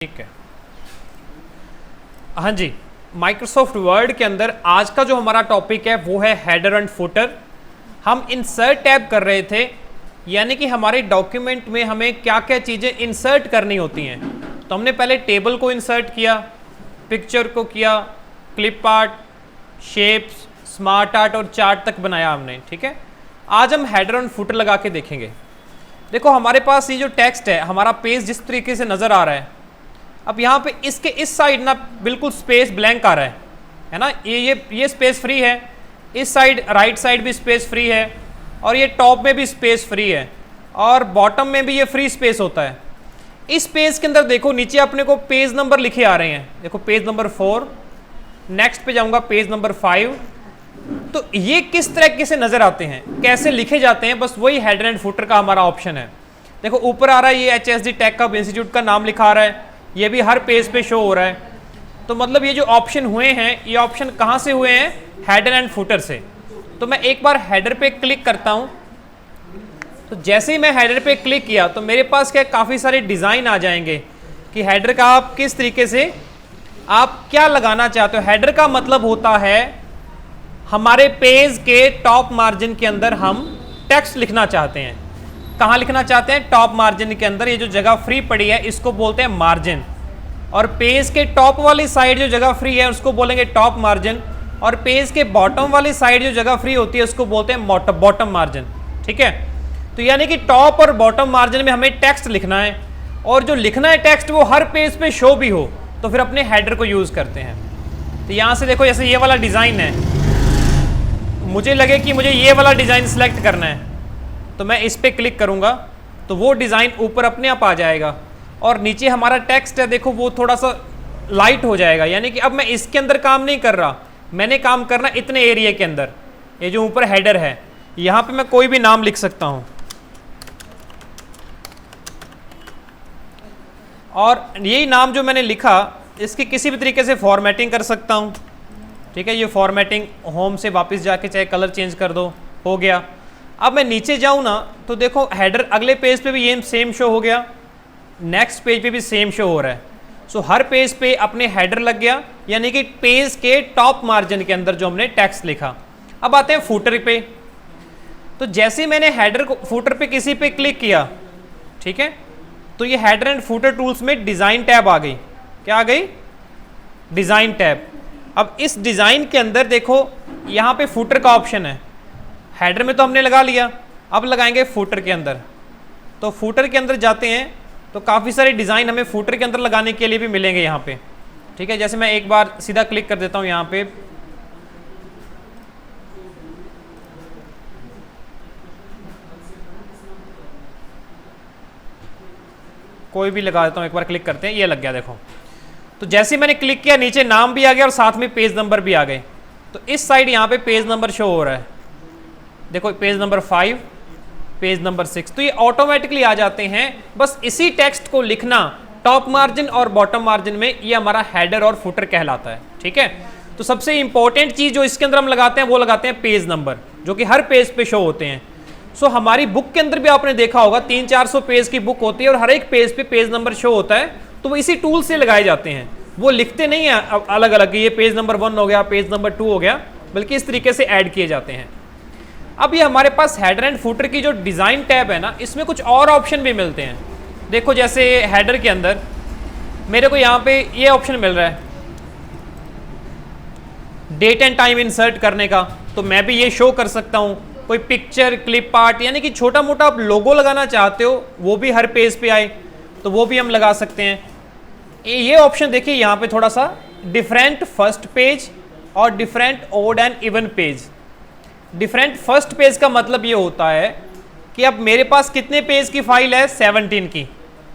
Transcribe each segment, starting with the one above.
ठीक है। हाँ जी, माइक्रोसॉफ्ट वर्ड के अंदर आज का जो हमारा टॉपिक है वो है हेडर एंड फुटर। हम इंसर्ट टैब कर रहे थे, यानी कि हमारे डॉक्यूमेंट में हमें क्या क्या चीज़ें इंसर्ट करनी होती हैं। तो हमने पहले टेबल को इंसर्ट किया, पिक्चर को किया, clip art, shapes, smart art और चार्ट तक बनाया हमने। ठीक है, आज हम हेडर एंड फुटर लगा के देखेंगे। देखो हमारे पास ये जो टेक्स्ट है, हमारा पेज जिस तरीके से नज़र आ रहा है, अब यहाँ पे इसके इस साइड ना बिल्कुल स्पेस ब्लैंक आ रहा है ना। ये स्पेस फ्री है, इस साइड राइट साइड भी स्पेस फ्री है, और ये टॉप में भी स्पेस फ्री है, और बॉटम में भी ये फ्री स्पेस होता है। इस पेज के अंदर देखो नीचे अपने को पेज नंबर लिखे आ रहे हैं। देखो पेज नंबर 4, नेक्स्ट पे जाऊंगा पेज नंबर 5। तो ये किस तरीके से नजर आते हैं, कैसे लिखे जाते हैं, बस वही हेडर एंड फुटर का हमारा ऑप्शन है। देखो ऊपर आ रहा है ये HSD टेक हब इंस्टीट्यूट का नाम लिखा आ रहा है, ये भी हर पेज पे शो हो रहा है। तो मतलब ये जो ऑप्शन हुए हैं, ये ऑप्शन कहाँ से हुए हैं? हेडर एंड फुटर से। तो मैं एक बार हेडर पे क्लिक करता हूँ। तो जैसे ही मैं हेडर पे क्लिक किया तो मेरे पास क्या काफ़ी सारे डिज़ाइन आ जाएंगे कि हेडर का आप किस तरीके से आप क्या लगाना चाहते हो। हेडर का मतलब होता है हमारे पेज के टॉप मार्जिन के अंदर हम टेक्स्ट लिखना चाहते हैं। कहाँ लिखना चाहते हैं? टॉप मार्जिन के अंदर। ये जो जगह फ्री पड़ी है इसको बोलते हैं मार्जिन, और पेज के टॉप वाली साइड जो जगह फ्री है उसको बोलेंगे टॉप मार्जिन, और पेज के बॉटम वाली साइड जो जगह फ्री होती है उसको बोलते हैं बॉटम मार्जिन। ठीक है, तो यानी कि टॉप और बॉटम मार्जिन में हमें टेक्स्ट लिखना है, और जो लिखना है टेक्स्ट वो हर पेज पे शो भी हो, तो फिर अपने हेडर को यूज़ करते हैं। तो यहाँ से देखो जैसे ये वाला डिज़ाइन है, मुझे लगे कि मुझे ये वाला डिज़ाइन सेलेक्ट करना है, तो मैं इस पर क्लिक करूँगा तो वो डिज़ाइन ऊपर अपने आप आ जाएगा, और नीचे हमारा टेक्स्ट है देखो वो थोड़ा सा लाइट हो जाएगा। यानी कि अब मैं इसके अंदर काम नहीं कर रहा, मैंने काम करना इतने एरिया के अंदर। ये जो ऊपर हेडर है यहाँ पे मैं कोई भी नाम लिख सकता हूँ, और यही नाम जो मैंने लिखा इसकी किसी भी तरीके से फॉर्मेटिंग कर सकता हूँ। ठीक है, ये फॉर्मेटिंग होम से वापस जाके चाहे कलर चेंज कर दो, हो गया। अब मैं नीचे जाऊँ ना तो देखो हेडर अगले पेज पे भी ये सेम शो हो गया, नेक्स्ट पेज पे भी सेम शो हो रहा है। सो हर पेज पे अपने हेडर लग गया, यानी कि पेज के टॉप मार्जिन के अंदर जो हमने टेक्स्ट लिखा। अब आते हैं फुटर पे। तो जैसे मैंने हेडर को फुटर पे किसी पे क्लिक किया, ठीक है, तो ये हेडर एंड फुटर टूल्स में डिज़ाइन टैब आ गई। क्या आ गई? Design tab. अब इस डिज़ाइन के अंदर देखो यहाँ पे फुटर का ऑप्शन है। हेडर में तो हमने लगा लिया, अब लगाएंगे फुटर के अंदर। तो फुटर के अंदर जाते हैं तो काफ़ी सारे डिज़ाइन हमें फुटर के अंदर लगाने के लिए भी मिलेंगे यहाँ पे। ठीक है, जैसे मैं एक बार सीधा क्लिक कर देता हूँ यहाँ पे, कोई भी लगा देता हूँ, एक बार क्लिक करते हैं, ये लग गया देखो। तो जैसे मैंने क्लिक किया नीचे नाम भी आ गया और साथ में पेज नंबर भी आ गए। तो इस साइड यहाँ पे पेज नंबर शो हो रहा है, देखो पेज नंबर 5, पेज नंबर 6, तो ये ऑटोमेटिकली आ जाते हैं। बस इसी टेक्स्ट को लिखना टॉप मार्जिन और बॉटम मार्जिन में, ये हमारा हेडर और फुटर कहलाता है। ठीक है, तो सबसे इंपॉर्टेंट चीज जो इसके अंदर हम लगाते हैं वो लगाते हैं पेज नंबर, जो कि हर पेज पे शो होते हैं। सो हमारी बुक के अंदर भी आपने देखा होगा 300-400 पेज की बुक होती है, और हर एक पेज पे पेज नंबर शो होता है, तो वो इसी टूल से लगाए जाते हैं। वो लिखते नहीं है अलग अलग कि ये पेज नंबर 1 हो गया, पेज नंबर 2 हो गया, बल्कि इस तरीके से ऐड किए जाते हैं। अब ये हमारे पास हेडर एंड फुटर की जो डिज़ाइन टैब है ना, इसमें कुछ और ऑप्शन भी मिलते हैं। देखो जैसे हेडर के अंदर मेरे को यहाँ पे ये ऑप्शन मिल रहा है डेट एंड टाइम इंसर्ट करने का, तो मैं भी ये शो कर सकता हूँ। कोई पिक्चर, क्लिप आर्ट, यानी कि छोटा मोटा आप लोगो लगाना चाहते हो वो भी हर पेज पे आए तो वो भी हम लगा सकते हैं। ये ऑप्शन देखिए यहाँ पे थोड़ा सा डिफरेंट फर्स्ट पेज और different odd and even page. Different first page का मतलब ये होता है कि अब मेरे पास कितने पेज की फाइल है? 17 की।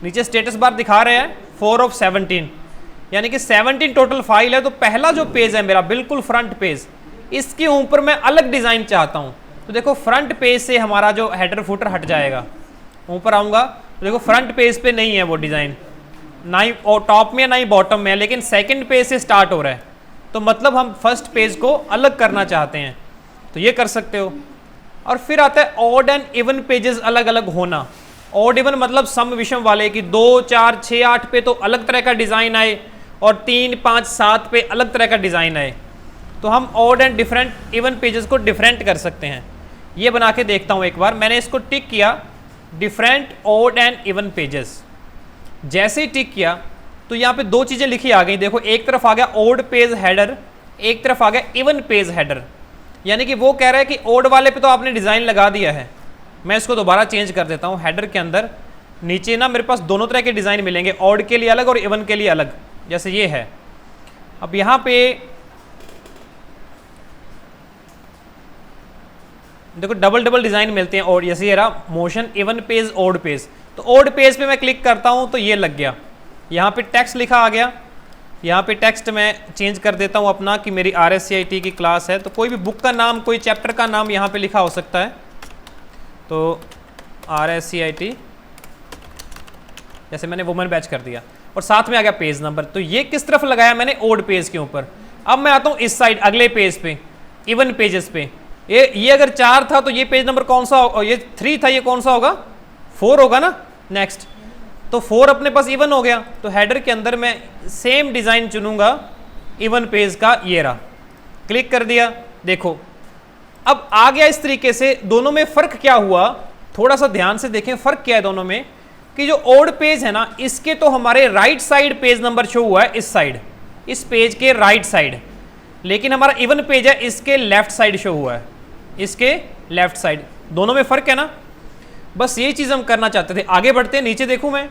नीचे स्टेटस बार दिखा रहे हैं 4 of 17, यानी कि 17 टोटल फाइल है। तो पहला जो पेज है मेरा बिल्कुल फ्रंट पेज, इसके ऊपर मैं अलग डिज़ाइन चाहता हूँ, तो देखो फ्रंट पेज से हमारा जो हेडर फुटर हट जाएगा। ऊपर आऊँगा तो देखो फ्रंट पेज पे नहीं है वो डिज़ाइन, ना ही टॉप में ना ही बॉटम में है, लेकिन सेकंड पेज से स्टार्ट हो रहा है। तो मतलब हम फर्स्ट पेज को अलग करना चाहते हैं, तो ये कर सकते हो। और फिर आता है ऑड एंड इवन पेजेस अलग अलग होना। ऑड इवन मतलब सम विषम वाले कि 2, 4, 6, 8 पे तो अलग तरह का डिज़ाइन आए और 3, 5, 7 पे अलग तरह का डिज़ाइन आए, तो हम odd and different even pages को डिफरेंट कर सकते हैं। ये बना के देखता हूँ एक बार। मैंने इसको टिक किया, different odd and even pages. जैसे ही टिक किया तो यहाँ पे दो चीज़ें लिखी आ गई। देखो, एक तरफ आ गया ऑड पेज हेडर, एक तरफ आ गया इवन पेज हेडर। यानी कि वो कह रहा है कि ऑड वाले पे तो आपने डिज़ाइन लगा दिया है। मैं इसको दोबारा चेंज कर देता हूँ। हेडर के अंदर नीचे ना मेरे पास दोनों तरह के डिज़ाइन मिलेंगे, ऑड के लिए अलग और इवन के लिए अलग, जैसे ये है। अब यहाँ पे देखो डबल डबल डिज़ाइन मिलते हैं और जैसे ये रहा motion even page odd page. तो ऑड पेज पे मैं क्लिक करता हूँ तो ये लग गया। यहाँ पे टेक्स्ट लिखा आ गया। यहाँ पे टेक्स्ट मैं चेंज कर देता हूँ अपना कि मेरी RSCIT की क्लास है, तो कोई भी बुक का नाम, कोई चैप्टर का नाम यहाँ पे लिखा हो सकता है। तो RSCIT, जैसे मैंने वुमेन बैच कर दिया और साथ में आ गया पेज नंबर। तो ये किस तरफ लगाया मैंने? ऑड पेज के ऊपर। अब मैं आता हूँ इस साइड अगले पेज पे, इवन पेजेस पे। ये अगर 4 था तो ये पेज नंबर कौन सा होगा? ये 3 था, ये कौन सा होगा? 4 होगा ना। नेक्स्ट, तो 4 अपने पास इवन हो गया। तो हेडर के अंदर मैं सेम डिज़ाइन चुनूंगा इवन पेज का, ये रहा। क्लिक कर दिया, देखो अब आ गया इस तरीके से। दोनों में फ़र्क क्या हुआ, थोड़ा सा ध्यान से देखें फ़र्क क्या है दोनों में। कि जो ऑड पेज है ना, इसके तो हमारे right side page number show हुआ है, इस साइड, इस पेज के राइट साइड। लेकिन हमारा इवन पेज है, इसके लेफ्ट साइड शो हुआ है, इसके लेफ्ट साइड। दोनों में फ़र्क है ना। बस ये चीज़ हम करना चाहते थे। आगे बढ़ते हैं, नीचे देखूं मैं,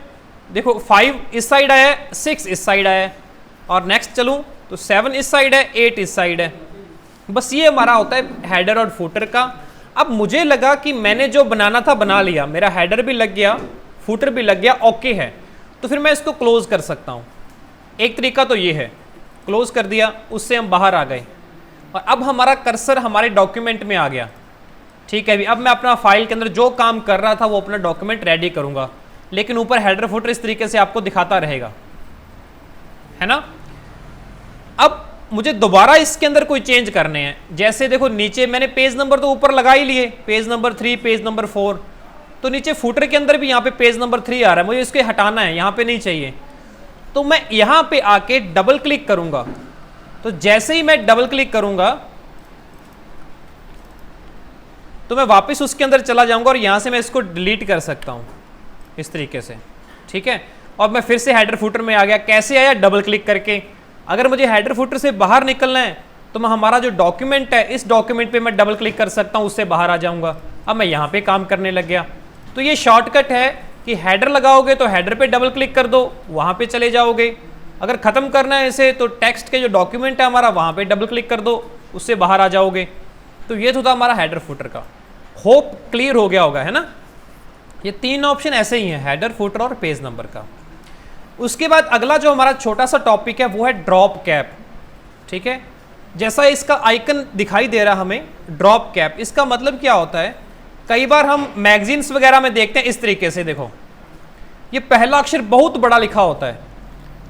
देखो 5 इस साइड आया है, 6 इस साइड आया है, और नेक्स्ट चलूं तो 7 इस साइड है, 8 इस साइड है। बस ये हमारा होता है हेडर और फुटर का। अब मुझे लगा कि मैंने जो बनाना था बना लिया, मेरा हेडर भी लग गया, फुटर भी लग गया, ओके है। तो फिर मैं इसको क्लोज कर सकता हूँ। एक तरीका तो ये है, क्लोज कर दिया, उससे हम बाहर आ गए और अब हमारा कर्सर हमारे डॉक्यूमेंट में आ गया। ठीक है, अभी अब मैं अपना फाइल के अंदर जो काम कर रहा था वो अपना डॉक्यूमेंट रेडी करूंगा, लेकिन ऊपर हेडर फुटर इस तरीके से आपको दिखाता रहेगा, है ना। अब मुझे दोबारा इसके अंदर कोई चेंज करने हैं। जैसे देखो नीचे मैंने पेज नंबर तो ऊपर लगा ही लिए, पेज नंबर 3, पेज नंबर 4। तो नीचे फुटर के अंदर भी यहाँ पे पेज नंबर 3 आ रहा है, मुझे इसको हटाना है, यहाँ पे नहीं चाहिए। तो मैं यहाँ पे आके डबल क्लिक करूंगा। तो जैसे ही मैं डबल क्लिक करूंगा तो मैं वापस उसके अंदर चला जाऊंगा और यहां से मैं इसको डिलीट कर सकता हूं इस तरीके से। ठीक है, और मैं फिर से हेडर फुटर में आ गया। कैसे आया? डबल क्लिक करके। अगर मुझे हेडर फुटर से बाहर निकलना है तो मैं हमारा जो डॉक्यूमेंट है, इस डॉक्यूमेंट पे मैं डबल क्लिक कर सकता हूं, उससे बाहर आ जाऊंगा। अब मैं यहां पे काम करने लग गया। तो ये शॉर्टकट है कि हेडर लगाओगे तो हेडर पे डबल क्लिक कर दो, वहां पे चले जाओगे। अगर खत्म करना है इसे तो टेक्स्ट के जो डॉक्यूमेंट है हमारा, वहां पे डबल क्लिक कर दो, उससे बाहर आ जाओगे। तो ये तो था हमारा हेडर फुटर का। होप क्लियर हो गया होगा, है ना। ये 3 ऑप्शन ऐसे ही हैं, हेडर फुटर और पेज नंबर का। उसके बाद अगला जो हमारा छोटा सा टॉपिक है वो है ड्रॉप कैप। ठीक है, जैसा इसका आइकन दिखाई दे रहा हमें, ड्रॉप कैप, इसका मतलब क्या होता है? कई बार हम मैगजीन्स वगैरह में देखते हैं इस तरीके से, देखो ये पहला अक्षर बहुत बड़ा लिखा होता है।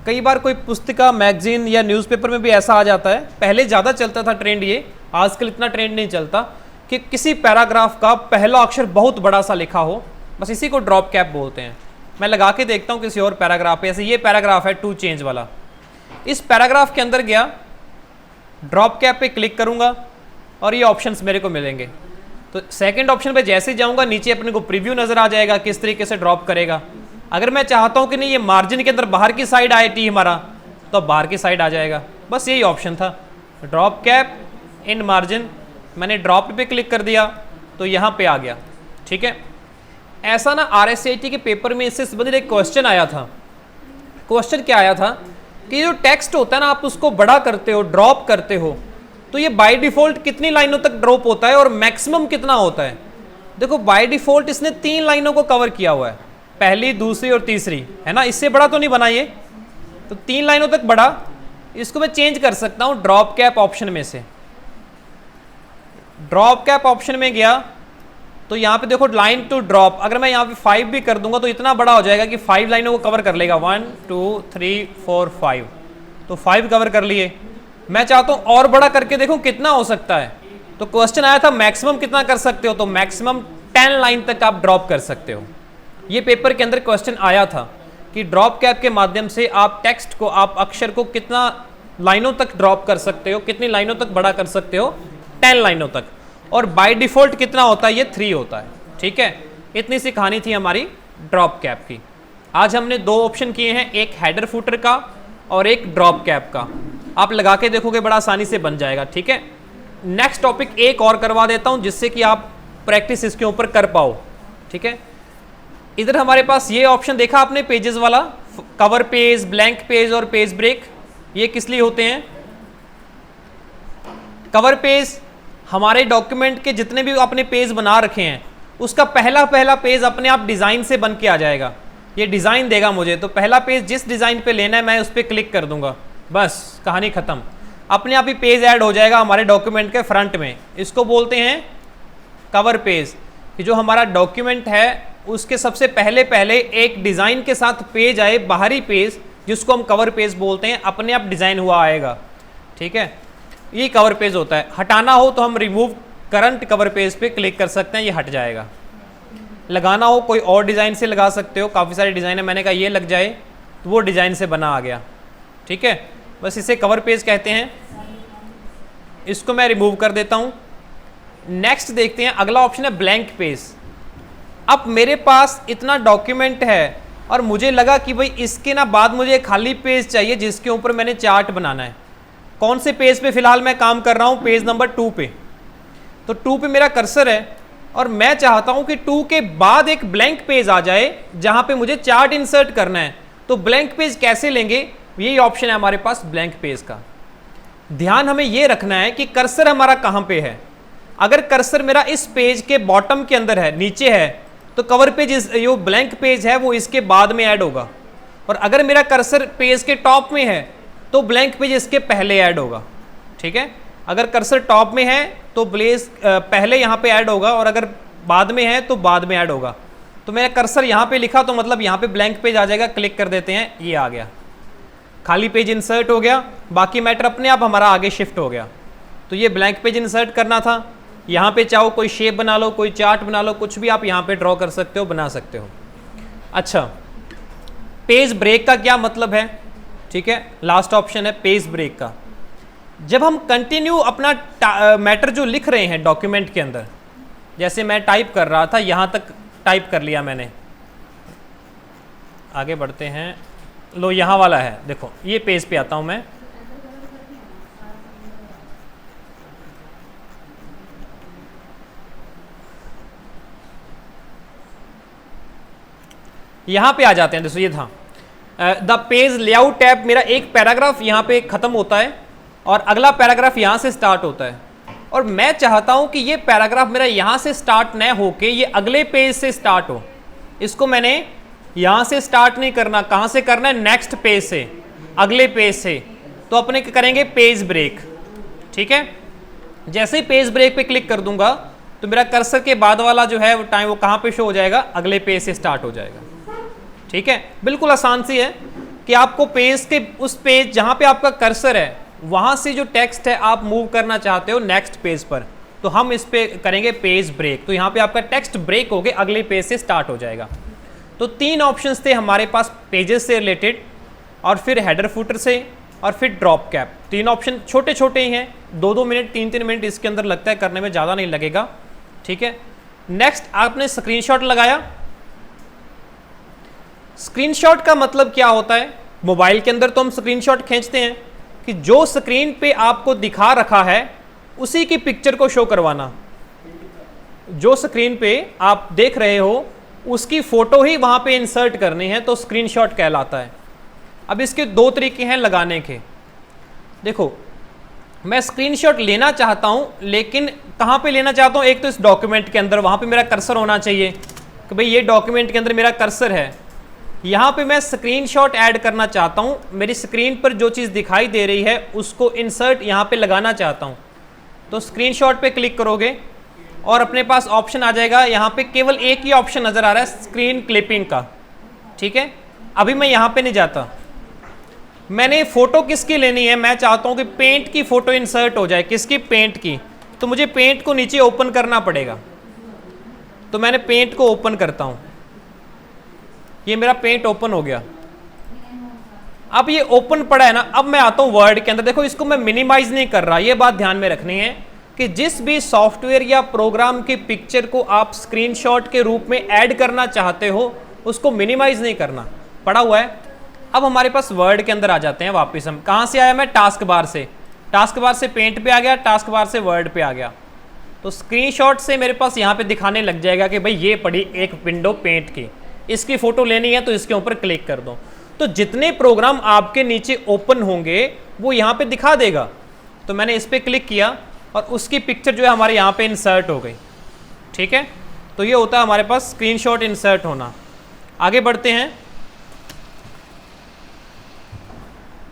कई बार कोई पुस्तिका, मैगजीन या न्यूज़पेपर में भी ऐसा आ जाता है। पहले ज़्यादा चलता था ट्रेंड ये, आजकल इतना ट्रेंड नहीं चलता कि किसी पैराग्राफ का पहला अक्षर बहुत बड़ा सा लिखा हो, बस इसी को ड्रॉप कैप बोलते हैं। मैं लगा के देखता हूँ किसी और पैराग्राफ पे, जैसे ये पैराग्राफ है 2 चेंज वाला, इस पैराग्राफ के अंदर गया, ड्रॉप कैप पे क्लिक करूँगा और ये ऑप्शंस मेरे को मिलेंगे। तो सेकंड ऑप्शन पे जैसे जाऊँगा नीचे अपने को प्रीव्यू नज़र आ जाएगा किस तरीके से ड्रॉप करेगा। अगर मैं चाहता हूँ कि नहीं ये मार्जिन के अंदर बाहर की साइड आए टी हमारा, तो बाहर की साइड आ जाएगा। बस यही ऑप्शन था, ड्रॉप कैप इन मार्जिन। मैंने ड्रॉप पे क्लिक कर दिया तो यहाँ पे आ गया। ठीक है, ऐसा ना RSCIT के पेपर में इससे संबंधित एक क्वेश्चन आया था। क्वेश्चन क्या आया था कि जो टेक्स्ट होता है ना, आप उसको बड़ा करते हो, ड्रॉप करते हो, तो ये बाय डिफॉल्ट कितनी लाइनों तक ड्रॉप होता है और मैक्सिमम कितना होता है? देखो बाय डिफॉल्ट इसने 3 लाइनों को कवर किया हुआ है, पहली, दूसरी और तीसरी, है ना। इससे बड़ा तो नहीं बना ये, तो 3 लाइनों तक बड़ा। इसको मैं चेंज कर सकता हूँ ड्रॉप कैप ऑप्शन में से। ड्रॉप कैप ऑप्शन में गया तो यहाँ पे देखो लाइन टू ड्रॉप, अगर मैं यहाँ पे 5 भी कर दूंगा तो इतना बड़ा हो जाएगा कि 5 लाइनों को कवर कर लेगा। 1 2 3 4 5, तो 5 कवर कर लिए। मैं चाहता हूँ और बड़ा करके देखूँ कितना हो सकता है। तो क्वेश्चन आया था मैक्सिमम कितना कर सकते हो, तो मैक्सिमम 10 लाइन तक आप ड्रॉप कर सकते हो। ये पेपर के अंदर क्वेश्चन आया था कि ड्रॉप कैप के माध्यम से आप टेक्स्ट को, आप अक्षर को कितना लाइनों तक ड्रॉप कर सकते हो, कितनी लाइनों तक बड़ा कर सकते हो, 10 लाइनों तक, और बाय डिफॉल्ट कितना होता है, ये 3 होता है। ठीक है, इतनी सी कहानी थी हमारी ड्रॉप कैप की। आज हमने 2 ऑप्शन किए हैं, एक हेडर फुटर का और एक ड्रॉप कैप का। आप लगा के देखोगे बड़ा आसानी से बन जाएगा। ठीक है, नेक्स्ट टॉपिक एक और करवा देता हूं जिससे कि आप प्रैक्टिस इसके ऊपर कर पाओ। ठीक है, इधर हमारे पास ये ऑप्शन देखा आपने पेजेस वाला, कवर पेज, ब्लैंक पेज और पेज ब्रेक। ये किस लिए होते हैं? कवर पेज हमारे डॉक्यूमेंट के जितने भी आपने पेज बना रखे हैं उसका पहला पेज अपने आप डिजाइन से बन के आ जाएगा। ये डिजाइन देगा मुझे, तो पहला पेज जिस डिजाइन पे लेना है मैं उस पर क्लिक कर दूंगा, बस कहानी खत्म। अपने आप ही पेज ऐड हो जाएगा हमारे डॉक्यूमेंट के फ्रंट में। इसको बोलते हैं कवर पेज, कि जो हमारा डॉक्यूमेंट है उसके सबसे पहले एक डिजाइन के साथ पेज आए, बाहरी पेज, जिसको हम कवर पेज बोलते हैं, अपने आप डिजाइन हुआ आएगा। ठीक है, ये कवर पेज होता है। हटाना हो तो हम रिमूव करंट कवर पेज पे क्लिक कर सकते हैं, ये हट जाएगा। लगाना हो कोई और डिजाइन से लगा सकते हो, काफ़ी सारे डिजाइन है, मैंने कहा ये लग जाए तो वो डिजाइन से बना आ गया। ठीक है, बस इसे कवर पेज कहते हैं। इसको मैं रिमूव कर देता हूं। नेक्स्ट देखते हैं, अगला ऑप्शन है ब्लैंक पेज। अब मेरे पास इतना डॉक्यूमेंट है और मुझे लगा कि भाई इसके ना बाद मुझे खाली पेज चाहिए जिसके ऊपर मैंने चार्ट बनाना है। कौन से पेज पे फिलहाल मैं काम कर रहा हूं? पेज नंबर 2 पे। तो 2 पे मेरा कर्सर है और मैं चाहता हूं कि 2 के बाद एक ब्लैंक पेज आ जाए जहां पे मुझे चार्ट इंसर्ट करना है। तो ब्लैंक पेज कैसे लेंगे? यही ऑप्शन है हमारे पास ब्लैंक पेज का। ध्यान हमें यह रखना है कि कर्सर हमारा कहां पे है। अगर कर्सर मेरा इस पेज के बॉटम के अंदर है, नीचे है, तो कवर पेज, जो ब्लैंक पेज है वो इसके बाद में ऐड होगा। और अगर मेरा कर्सर पेज के टॉप में है तो ब्लैंक पेज इसके पहले ऐड होगा। ठीक है, अगर कर्सर टॉप में है तो पहले यहाँ पे ऐड होगा, और अगर बाद में है तो बाद में ऐड होगा। तो मेरा कर्सर यहाँ पे लिखा तो मतलब यहाँ पे ब्लैंक पेज आ जाएगा। क्लिक कर देते हैं, ये आ गया, खाली पेज इंसर्ट हो गया। बाकी मैटर अपने आप हमारा आगे शिफ्ट हो गया। तो ये ब्लैंक पेज इंसर्ट करना था। यहाँ पे चाहो कोई शेप बना लो, कोई चार्ट बना लो, कुछ भी आप यहाँ पे ड्रॉ कर सकते हो, बना सकते हो। अच्छा, पेज ब्रेक का क्या मतलब है? ठीक है, लास्ट ऑप्शन है पेज ब्रेक का। जब हम कंटिन्यू अपना मैटर जो लिख रहे हैं डॉक्यूमेंट के अंदर, जैसे मैं टाइप कर रहा था, यहाँ तक टाइप कर लिया मैंने, आगे बढ़ते हैं। लो यहाँ वाला है, देखो ये पेज पे आता हूँ मैं। यहाँ पे आ जाते हैं, देखो ये था द पेज लेआउट टैब। मेरा एक पैराग्राफ यहाँ पे खत्म होता है और अगला पैराग्राफ यहाँ से स्टार्ट होता है, और मैं चाहता हूँ कि ये पैराग्राफ मेरा यहाँ से स्टार्ट न होके ये अगले पेज से स्टार्ट हो। इसको मैंने यहाँ से स्टार्ट नहीं करना, कहाँ से करना है? नेक्स्ट पेज से, अगले पेज से। तो अपने करेंगे पेज ब्रेक। ठीक है, जैसे ही पेज ब्रेक पे क्लिक कर दूंगा तो मेरा कर्सर के बाद वाला जो है वो टाइम वो कहाँ पे शो हो जाएगा? अगले पेज से स्टार्ट हो जाएगा। ठीक है, बिल्कुल आसान सी है कि आपको पेज के उस पेज जहाँ पे आपका कर्सर है वहाँ से जो टेक्स्ट है आप मूव करना चाहते हो नेक्स्ट पेज पर, तो हम इस पे करेंगे पेज ब्रेक। तो यहाँ पे आपका टेक्स्ट ब्रेक हो गया, अगले पेज से स्टार्ट हो जाएगा। तो 3 ऑप्शंस थे हमारे पास पेजेस से रिलेटेड, और फिर हेडर फुटर से, और फिर ड्रॉप कैप। 3 ऑप्शन छोटे छोटे ही हैं, 2-2 मिनट 3-3 मिनट इसके अंदर लगता है करने में, ज़्यादा नहीं लगेगा। ठीक है, नेक्स्ट आपने स्क्रीनशॉट लगाया। स्क्रीनशॉट का मतलब क्या होता है? मोबाइल के अंदर तो हम स्क्रीनशॉट खींचते हैं कि जो स्क्रीन पे आपको दिखा रखा है उसी की पिक्चर को शो करवाना। जो स्क्रीन पे आप देख रहे हो उसकी फोटो ही वहां पे इंसर्ट करनी है, तो स्क्रीनशॉट कहलाता है। अब इसके 2 तरीके हैं लगाने के। देखो, मैं स्क्रीनशॉट लेना चाहता हूं, लेकिन कहां पे लेना चाहता हूं? एक तो इस डॉक्यूमेंट के अंदर, वहां पे मेरा कर्सर होना चाहिए कि भाई ये डॉक्यूमेंट के अंदर मेरा कर्सर है। यहाँ पे मैं स्क्रीनशॉट ऐड करना चाहता हूँ, मेरी स्क्रीन पर जो चीज़ दिखाई दे रही है उसको इंसर्ट यहाँ पे लगाना चाहता हूँ। तो स्क्रीनशॉट पे क्लिक करोगे और अपने पास ऑप्शन आ जाएगा। यहाँ पे केवल एक ही ऑप्शन नज़र आ रहा है, स्क्रीन क्लिपिंग का। ठीक है, अभी मैं यहाँ पे नहीं जाता। मैंने फ़ोटो किसकी लेनी है? मैं चाहता हूँ कि पेंट की फ़ोटो इंसर्ट हो जाए। किसकी? पेंट की। तो मुझे पेंट को नीचे ओपन करना पड़ेगा, तो मैंने पेंट को ओपन करता हूँ। ये मेरा पेंट ओपन हो गया। अब ये ओपन पड़ा है ना, अब मैं आता हूं वर्ड के अंदर। देखो इसको मैं मिनिमाइज नहीं कर रहा, ये बात ध्यान में रखनी है कि जिस भी सॉफ्टवेयर या प्रोग्राम की पिक्चर को आप स्क्रीनशॉट के रूप में ऐड करना चाहते हो उसको मिनिमाइज नहीं करना, पड़ा हुआ है। अब हमारे पास वर्ड के अंदर आ जाते हैं वापस। हम कहां से आया, मैं टास्क बार से, टास्क बार से पेंट पे आ गया, टास्क बार से वर्ड पे आ गया। तो स्क्रीनशॉट से मेरे पास यहाँ पे दिखाने लग जाएगा कि भाई ये पड़ी एक विंडो पेंट की, इसकी फोटो लेनी है तो इसके ऊपर क्लिक कर दो। तो जितने प्रोग्राम आपके नीचे ओपन होंगे वो यहाँ पे दिखा देगा। तो मैंने इस पर क्लिक किया और उसकी पिक्चर जो है हमारे यहाँ पे इंसर्ट हो गई। ठीक है, तो ये होता है हमारे पास स्क्रीनशॉट इंसर्ट होना। आगे बढ़ते हैं।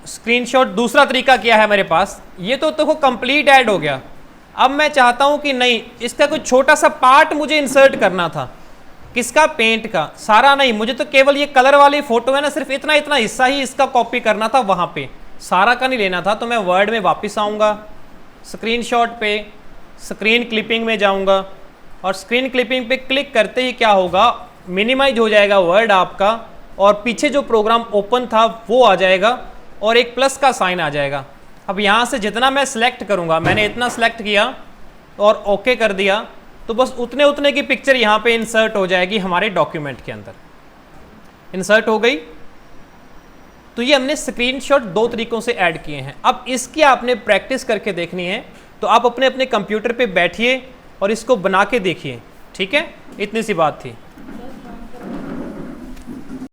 स्क्रीनशॉट दूसरा तरीका क्या है मेरे पास, ये तो देखो कंप्लीट ऐड हो गया। अब मैं चाहता हूं कि नहीं, इसका कोई छोटा सा पार्ट मुझे इंसर्ट करना था। किसका, पेंट का, सारा नहीं, मुझे तो केवल ये कलर वाली फोटो है ना, सिर्फ इतना इतना हिस्सा ही इसका कॉपी करना था वहां पे, सारा का नहीं लेना था। तो मैं वर्ड में वापस आऊंगा, स्क्रीनशॉट पे स्क्रीन क्लिपिंग में जाऊंगा और स्क्रीन क्लिपिंग पे क्लिक करते ही क्या होगा, मिनिमाइज हो जाएगा वर्ड आपका और पीछे जो प्रोग्राम ओपन था वो आ जाएगा और एक प्लस का साइन आ जाएगा। अब यहाँ से जितना मैं सिलेक्ट करूँगा, मैंने इतना सिलेक्ट किया और ओके कर दिया, तो बस उतने उतने की पिक्चर यहाँ पे इंसर्ट हो जाएगी हमारे डॉक्यूमेंट के अंदर। इंसर्ट हो गई। तो ये हमने स्क्रीनशॉट दो तरीकों से ऐड किए हैं। अब इसकी आपने प्रैक्टिस करके देखनी है, तो आप अपने अपने कंप्यूटर पे बैठिए और इसको बना के देखिए। ठीक है, इतनी सी बात थी।